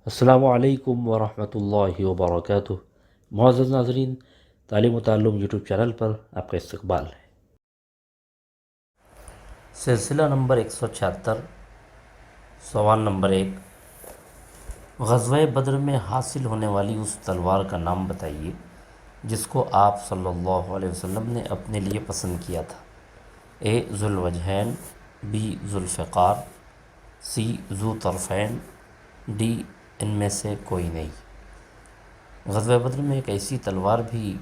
السلام علیکم ورحمۃ اللہ وبرکاتہ۔ معزز ناظرین، تعلیم و تعلم یوٹیوب چینل پر آپ کا استقبال ہے۔ سلسلہ نمبر 176، سوال نمبر 1، غزوہ بدر میں حاصل ہونے والی اس تلوار کا نام بتائیے جس کو آپ صلی اللہ علیہ وسلم نے اپنے لیے پسند کیا تھا۔ اے ذو الوجہین، بی ذو الفقار، سی ذو طرفین، ڈی ان میں سے کوئی نہیں۔ غزوہ بدر میں ایک ایسی تلوار بھی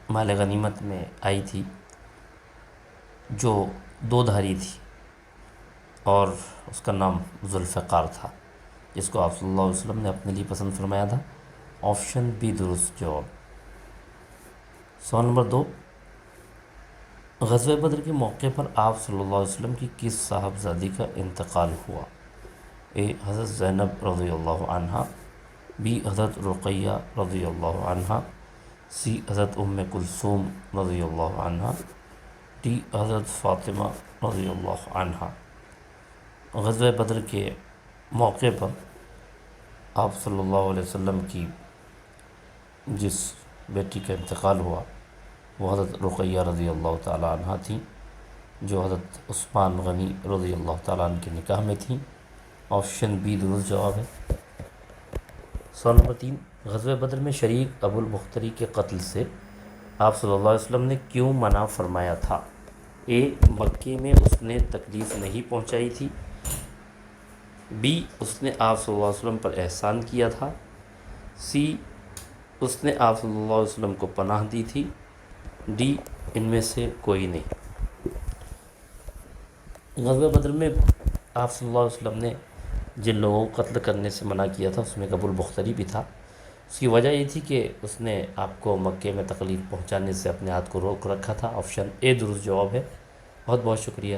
مال غنیمت میں آئی تھی جو دو دھاری تھی اور اس کا نام ذو الفقار تھا، جس کو آپ صلی اللہ علیہ وسلم نے اپنے لیے پسند فرمایا تھا۔ آپشن بی درست جواب۔ سوال نمبر 2، غزوہ بدر کے موقع پر آپ صلی اللہ علیہ وسلم کی کس صاحبزادی کا انتقال ہوا؟ اے حضرت زینب رضی اللہ عنہا، بی حضرت رقیہ رضی اللہ عنہا، سی حضرت ام کلثوم رضی اللہ عنہا، ڈی حضرت فاطمہ رضی اللہ عنہا۔ غزوہ بدر کے موقع پر آپ صلی اللہ علیہ وسلم کی جس بیٹی کا انتقال ہوا وہ حضرت رقیہ رضی اللہ تعالی عنہ تھیں، جو حضرت عثمان غنی رضی اللہ تعالیٰ عنہ کے نکاح میں تھیں۔ آپشن بی درست جواب ہے۔ سوال نمبر 3، غزوہ بدر میں شریک ابو البختری کے قتل سے آپ صلی اللہ علیہ وسلم نے کیوں منع فرمایا تھا؟ اے مکے میں اس نے تکلیف نہیں پہنچائی تھی، بی اس نے آپ صلی اللہ علیہ وسلم پر احسان کیا تھا، سی اس نے آپ صلی اللہ علیہ وسلم کو پناہ دی تھی، ڈی ان میں سے کوئی نہیں۔ غزوہ بدر میں آپ صلی اللہ علیہ وسلم نے جن لوگوں کو قتل کرنے سے منع کیا تھا اس میں ابو البختری بھی تھا۔ اس کی وجہ یہ تھی کہ اس نے آپ کو مکے میں تکلیف پہنچانے سے اپنے ہاتھ کو روک رکھا تھا۔ آپشن اے درست جواب ہے۔ بہت بہت شکریہ۔